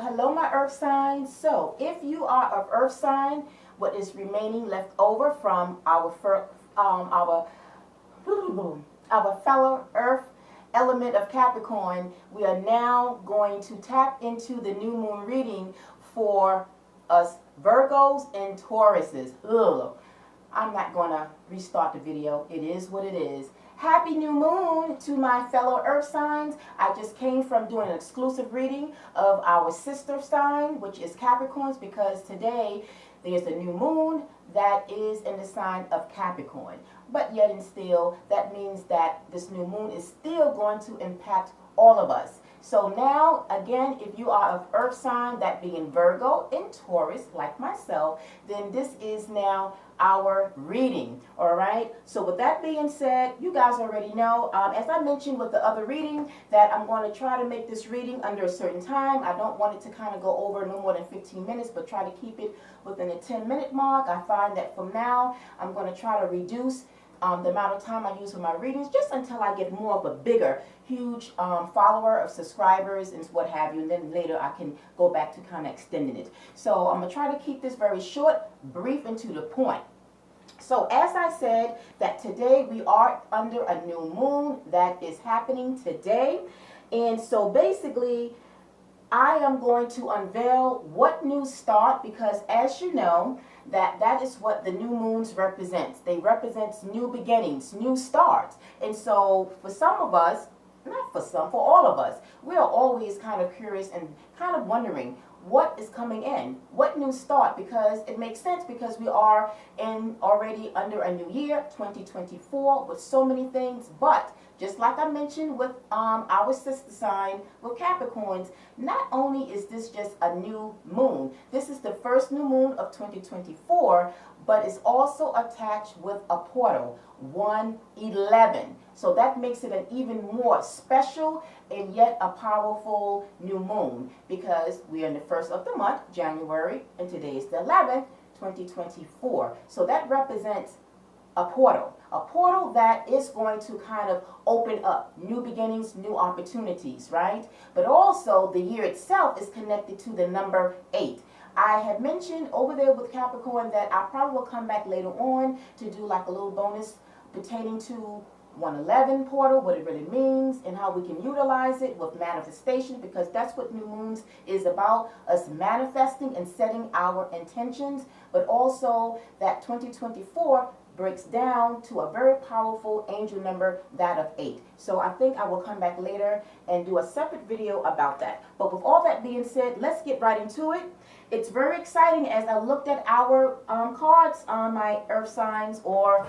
Hello, my earth signs. So, if you are of earth sign, what is remaining left over from our our fellow earth element of Capricorn, we are now going to tap into the new moon reading for us Virgos and Tauruses. I'm not going to restart the video. It is what it is. Happy new moon to my fellow earth signs. I just came from doing an exclusive reading of our sister sign, which is Capricorns, because today there's a new moon that is in the sign of Capricorn. But yet and still, that means that this new moon is still going to impact all of us. So now, again, if you are of earth sign, that being Virgo and Taurus, like myself, then this is now our reading. All right. So with that being said, you guys already know, as I mentioned with the other reading, that I'm going to try to make this reading under a certain time. I don't want it to kind of go over no more than 15 minutes, but try to keep it within a 10-minute mark. I find that from now, I'm going to try to reduce the amount of time I use for my readings, just until I get more of a bigger, huge follower of subscribers and what have you, and then later I can go back to kind of extending it. So I'm going to try to keep this very short, brief, and to the point. So as I said, that today we are under a new moon that is happening today, and so basically I am going to unveil what new start, because as you know, that is what the new moons represents. They represent new beginnings, new starts. And so for some of us, not for some, for all of us, we are always kind of curious and kind of wondering what is coming in, what new start, because it makes sense, because we are already under a new year, 2024, with so many things. But just like I mentioned with our sister sign, with Capricorns, not only is this just a new moon, this is the first new moon of 2024, but it's also attached with a portal, 111. So that makes it an even more special and yet a powerful new moon, because we are in the first of the month, January, and today is the 11th, 2024. So that represents a portal that is going to kind of open up new beginnings, new opportunities, right? But also the year itself is connected to the number 8. I had mentioned over there with Capricorn that I probably will come back later on to do like a little bonus pertaining to 111 portal, what it really means, and how we can utilize it with manifestation, because that's what new moons is about, us manifesting and setting our intentions. But also that 2024 breaks down to a very powerful angel number, that of 8. So I think I will come back later and do a separate video about that. But with all that being said, let's get right into it. It's very exciting as I looked at our cards on my earth signs, or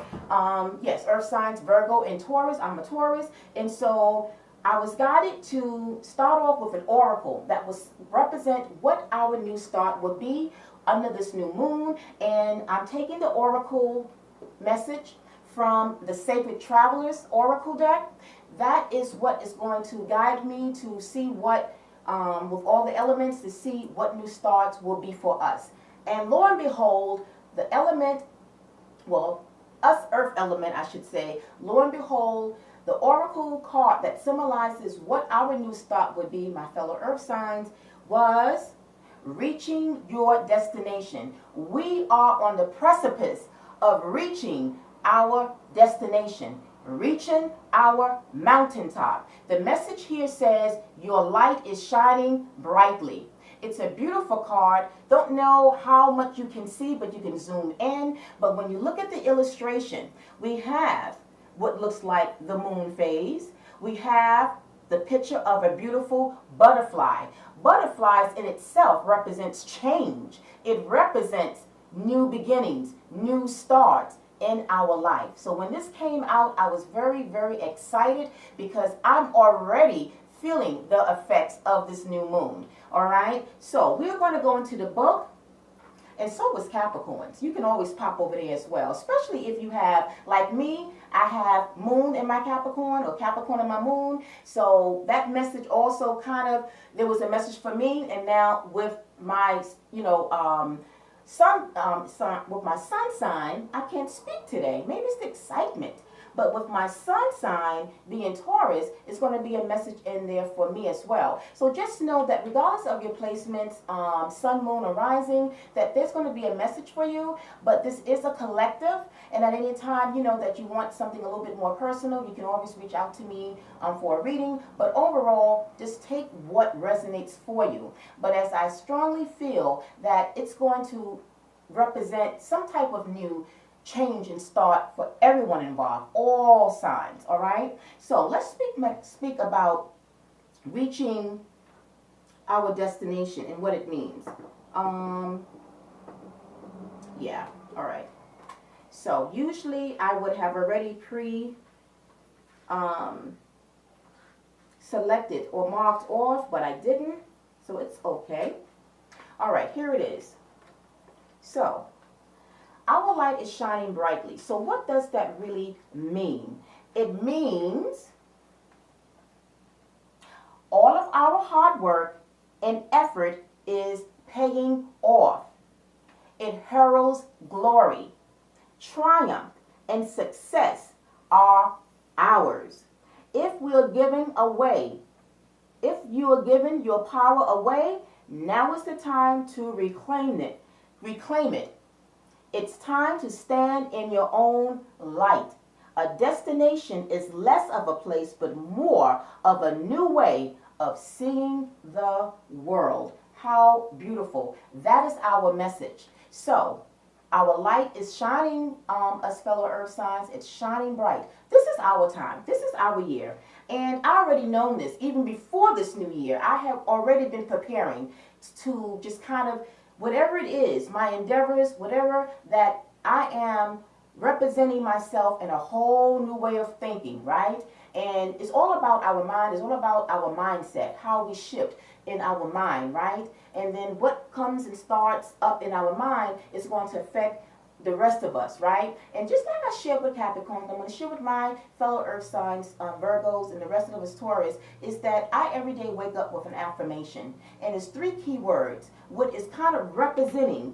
yes, earth signs, Virgo and Taurus. I'm a Taurus, and so I was guided to start off with an oracle that will represent what our new start would be under this new moon. And I'm taking the oracle message from the Sacred Travelers Oracle deck. That is what is going to guide me to see what, with all the elements, to see what new starts will be for us. And lo and behold, the element, well, us earth element, I should say, lo and behold, the oracle card that symbolizes what our new start would be, my fellow earth signs, was reaching your destination. We are on the precipice of reaching our destination, reaching our mountaintop. The message here says your light is shining brightly. It's a beautiful card. Don't know how much you can see, but you can zoom in. But when you look at the illustration, we have what looks like the moon phase. We have the picture of a beautiful butterfly. Butterflies in itself represents change. It represents new beginnings, new starts in our life. So when this came out, I was very, very excited, because I'm already feeling the effects of this new moon. All right, so we're going to go into the book, and so was Capricorns. You can always pop over there as well, especially if you have, like me, I have moon in my Capricorn, or Capricorn in my moon. So that message also kind of, there was a message for me. And now with my, with my sun sign, I can't speak today. Maybe it's the excitement. But with my sun sign being Taurus, it's going to be a message in there for me as well. So just know that regardless of your placements, sun, moon, or rising, that there's going to be a message for you. But this is a collective, and at any time, you know, that you want something a little bit more personal, you can always reach out to me for a reading. But overall, just take what resonates for you. But as I strongly feel that it's going to represent some type of new change and start for everyone involved, all signs, all right? So let's speak about reaching our destination and what it means. Yeah, all right. So usually I would have already selected or marked off, but I didn't, so it's okay. All right, here it is. So our light is shining brightly. So what does that really mean? It means all of our hard work and effort is paying off. It heralds glory, triumph, and success are ours. If you are giving your power away, now is the time to reclaim it. It's time to stand in your own light. A destination is less of a place, but more of a new way of seeing the world. How beautiful. That is our message. So, our light is shining, us fellow earth signs. It's shining bright. This is our time. This is our year. And I already known this. Even before this new year, I have already been preparing to just kind of, whatever it is, my endeavors, whatever, that I am representing myself in a whole new way of thinking, right? And it's all about our mind. It's all about our mindset, how we shift in our mind, right? And then what comes and starts up in our mind is going to affect the rest of us, right? And just like I shared with Capricorn, I'm going to share with my fellow earth signs, Virgos, and the rest of us Taurus, is that I every day wake up with an affirmation. And it's 3 key words, what is kind of representing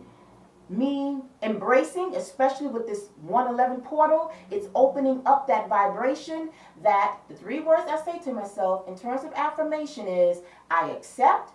me embracing, especially with this 111 portal. It's opening up that vibration, that the 3 words I say to myself in terms of affirmation is, I accept,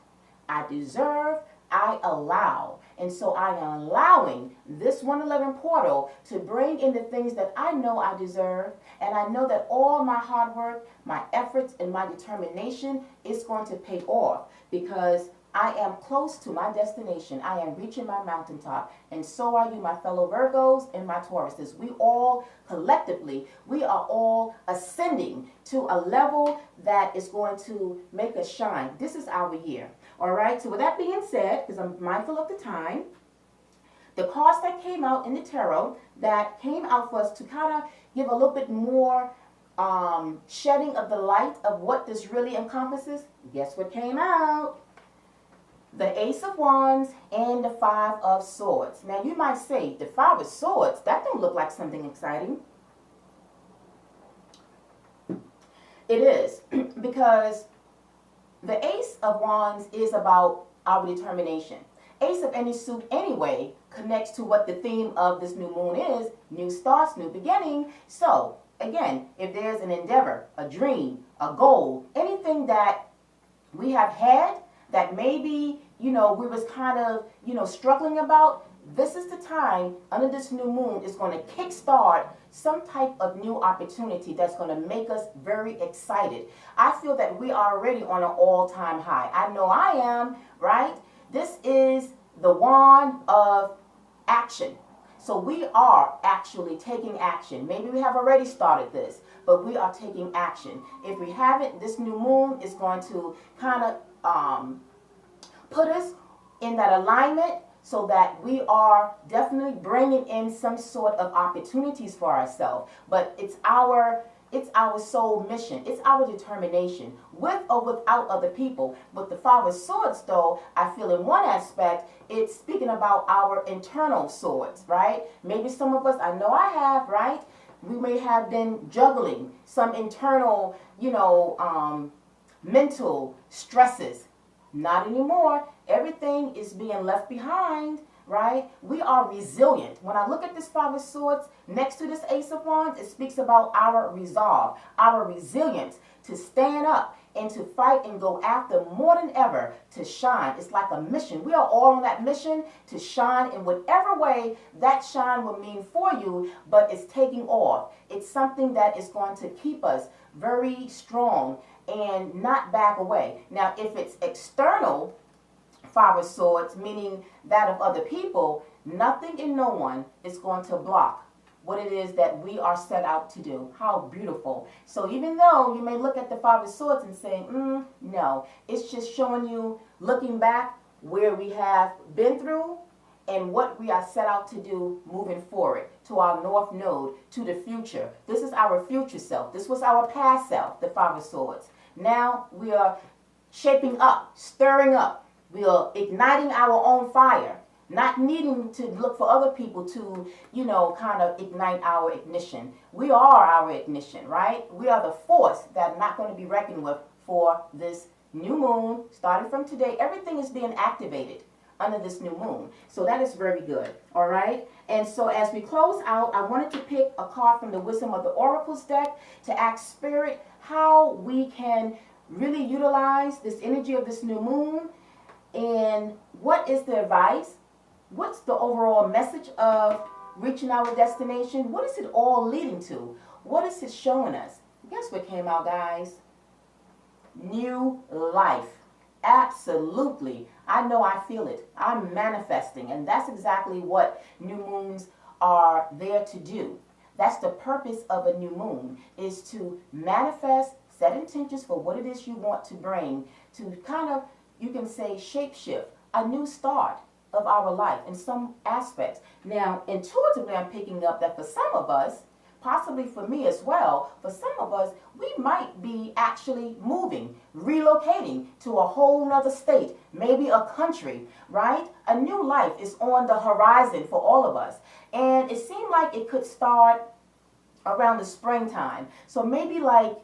I deserve, I allow. And so I am allowing this 111 portal to bring in the things that I know I deserve. And I know that all my hard work, my efforts, and my determination is going to pay off, because I am close to my destination. I am reaching my mountaintop. And so are you, my fellow Virgos and my Tauruses. We all collectively, we are all ascending to a level that is going to make us shine. This is our year. All right. So with that being said, because I'm mindful of the time, the cards that came out in the tarot that came out for us to kind of give a little bit more shedding of the light of what this really encompasses, guess what came out? The Ace of Wands and the 5 of Swords. Now you might say, the 5 of Swords, that don't look like something exciting. It is, because the Ace of Wands is about our determination. Ace of any suit anyway connects to what the theme of this new moon is, new starts, new beginning. So again, if there's an endeavor, a dream, a goal, anything that we have had that maybe, we was kind of, struggling about, this is the time under this new moon is going to kickstart some type of new opportunity that's going to make us very excited. I feel that we are already on an all-time high. I know I am, right? This is the wand of action. So we are actually taking action. Maybe we have already started this, but we are taking action. If we haven't, this new moon is going to kind of put us in that alignment so that we are definitely bringing in some sort of opportunities for ourselves. But it's our soul mission. It's our determination, with or without other people. With the 5 of Swords, though, I feel in one aspect, it's speaking about our internal swords, right? Maybe some of us, I know I have, right? We may have been juggling some internal, mental stresses. Not anymore. Everything is being left behind. right? We are resilient. When I look at this Five of Swords next to this Ace of Wands, it speaks about our resolve, our resilience to stand up and to fight and go after more than ever to shine. It's like a mission. We are all on that mission to shine in whatever way that shine will mean for you, but it's taking off. It's something that is going to keep us very strong and not back away. Now, if it's external Five of Swords, meaning that of other people, nothing and no one is going to block what it is that we are set out to do. How beautiful. So even though you may look at the Five of Swords and say, no, it's just showing you, looking back, where we have been through and what we are set out to do moving forward to our North Node, to the future. This is our future self. This was our past self, the Five of Swords. Now we are shaping up, stirring up. We are igniting our own fire, not needing to look for other people to, kind of ignite our ignition. We are our ignition, right? We are the force that's not going to be reckoned with for this new moon. Starting from today, everything is being activated under this new moon. So that is very good, all right? And so as we close out, I wanted to pick a card from the Wisdom of the Oracles deck to ask Spirit how we can really utilize this energy of this new moon. And what is the advice? What's the overall message of reaching our destination? What is it all leading to? What is it showing us? Guess what came out, guys? New life. Absolutely. I know, I feel it. I'm manifesting. And that's exactly what new moons are there to do. That's the purpose of a new moon, is to manifest, set intentions for what it is you want to bring, to kind of, you can say, shapeshift, a new start of our life in some aspects. Now, intuitively, I'm picking up that for some of us, possibly for me as well, for some of us, we might be actually moving, relocating to a whole nother state, maybe a country, right? A new life is on the horizon for all of us. And it seemed like it could start around the springtime. So maybe like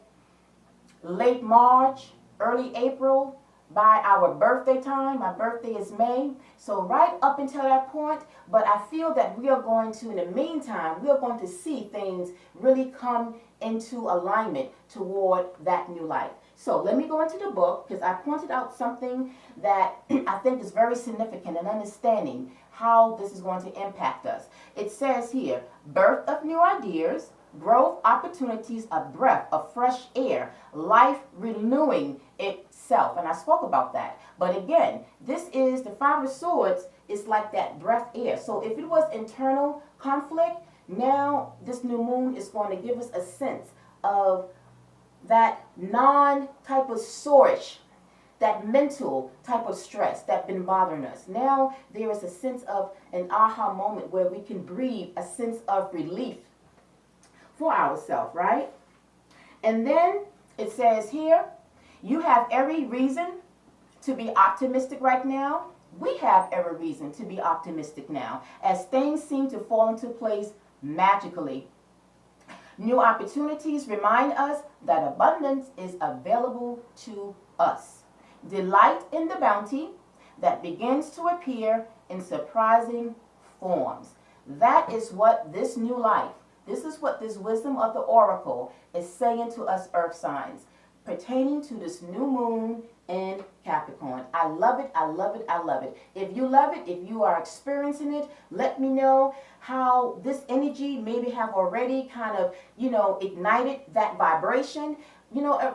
late March, early April, by our birthday time. My birthday is May. So right up until that point, but I feel that we are going to, in the meantime, we are going to see things really come into alignment toward that new life. So let me go into the book, because I pointed out something that I think is very significant in understanding how this is going to impact us. It says here, birth of new ideas, growth opportunities, a breath of fresh air, life renewing itself. And I spoke about that. But again, this is the Five of Swords. It's like that breath air. So if it was internal conflict, now this new moon is going to give us a sense of that non-type of sourish, that mental type of stress that's been bothering us. Now there is a sense of an aha moment where we can breathe a sense of relief for ourselves, right? And then it says here, you have every reason to be optimistic right now. We have every reason to be optimistic now, as things seem to fall into place magically. New opportunities remind us that abundance is available to us. Delight in the bounty that begins to appear in surprising forms. That is what this new life, this is what this Wisdom of the Oracle is saying to us earth signs, pertaining to this new moon in Capricorn. I love it, I love it, I love it. If you love it, if you are experiencing it, let me know how this energy maybe have already kind of, ignited that vibration.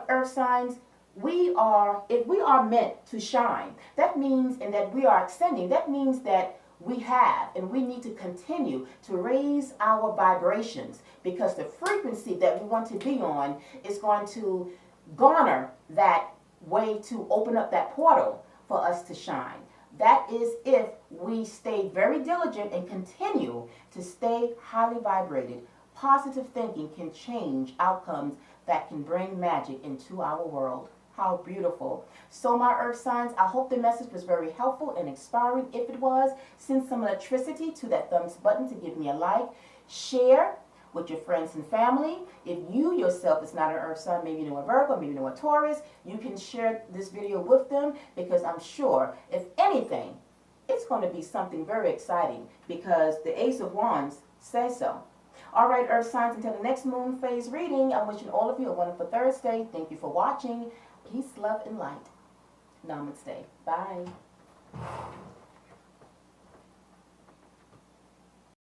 Earth signs, if we are meant to shine, that means, and that we are ascending, that means that we have, and we need to continue to raise our vibrations, because the frequency that we want to be on is going to garner that way to open up that portal for us to shine. That is if we stay very diligent and continue to stay highly vibrated. Positive thinking can change outcomes that can bring magic into our world. How beautiful. So my earth signs, I hope the message was very helpful and inspiring. If it was, send some electricity to that thumbs button to give me a like. Share with your friends and family. If you yourself is not an earth sign, maybe you know a Virgo, maybe you know a Taurus, you can share this video with them, because I'm sure, if anything, it's going to be something very exciting because the Ace of Wands says so. All right, Earth signs, until the next moon phase reading, I'm wishing all of you a wonderful Thursday. Thank you for watching. Peace, love, and light. Namaste. Bye.